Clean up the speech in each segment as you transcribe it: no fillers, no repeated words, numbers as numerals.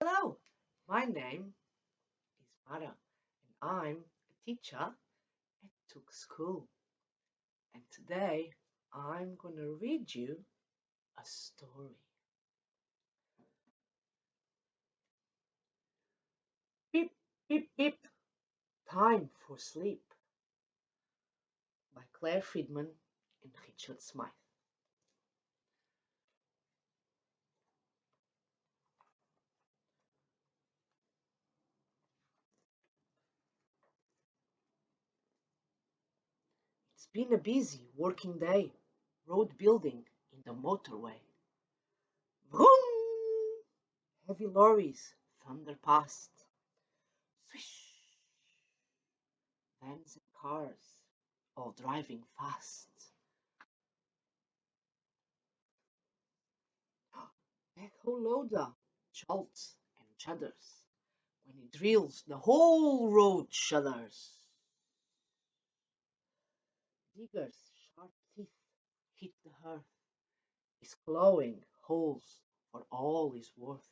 Hello, my name is Mara, and I'm a teacher at Tuke School. And today I'm gonna read you a story. Beep, beep, beep. Time for Sleep by Claire Friedman and Richard Smythe. It's been a busy working day, road building in the motorway. Vroom! Heavy lorries thunder past. Swish! Vans and cars, all driving fast. Backhoe loader jolts and judders. When he drills, the whole road shudders. Digger's sharp teeth hit the earth. He's clawing holes for all he's worth.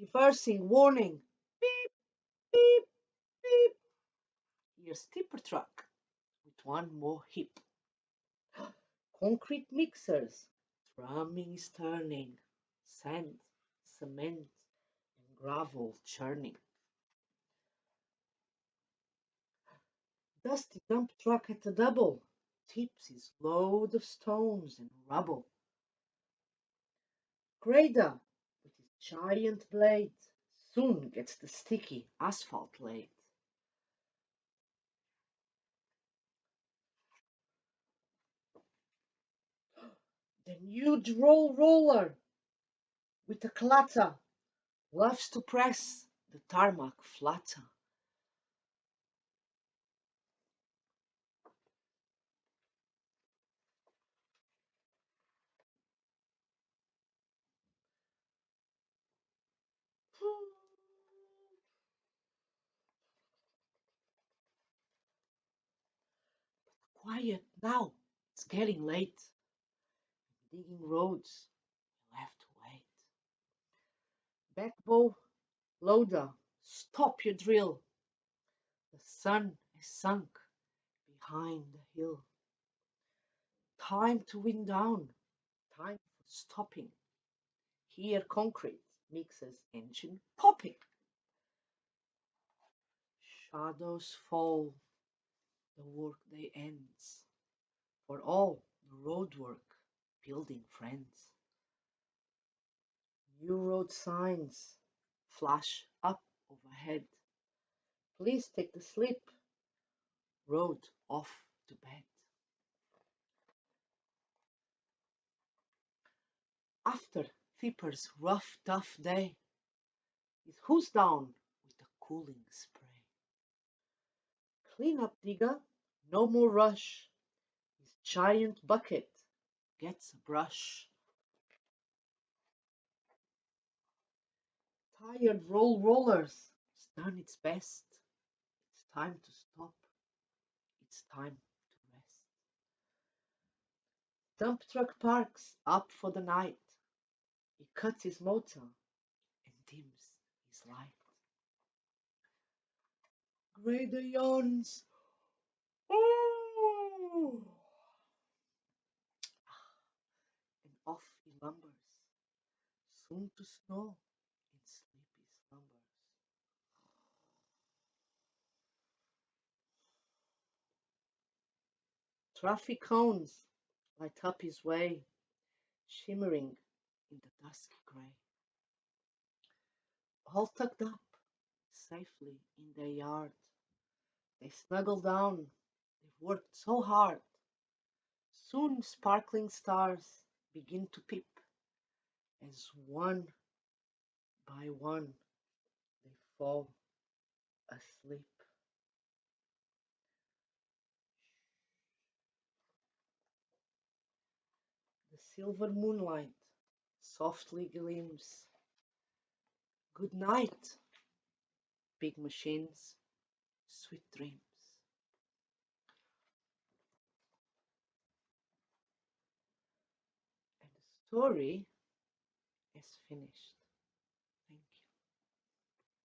Reversing warning. Beep, beep, beep. Here's tipper truck with one more hip. Concrete mixers. Drumming is turning. Sand, cement, and gravel churning. Dusty dump truck at the double tips his load of stones and rubble. Grader, with his giant blade, soon gets the sticky asphalt laid. Then huge roller, with a clatter, loves to press the tarmac flatter. Quiet now, it's getting late. Digging roads, we'll have to wait. Backbow loader, stop your drill. The sun is sunk behind the hill. Time to wind down, time for stopping. Here concrete mixes engine popping. Shadows fall, the workday ends. For all the roadwork, building friends. New road signs flash up overhead. Please take the slip, road off to bed. After Thipper's rough, tough day, his hose down with a cooling spray. Clean up, digger, no more rush. His giant bucket gets a brush. Tired rollers, it's done its best. It's time to stop. It's time to rest. Dump truck parks up for the night. He cuts his motor and dims his light. Grader yawns. Oh! And off he lumbers, soon to snore in sleepy slumbers. Traffic cones light up his way, shimmering in the dusky grey. All tucked up safely in their yard, they snuggle down, they've worked so hard. Soon sparkling stars begin to peep as one by one they fall asleep. The silver moonlight softly gleams. Good night, big machines, sweet dreams. And the story is finished.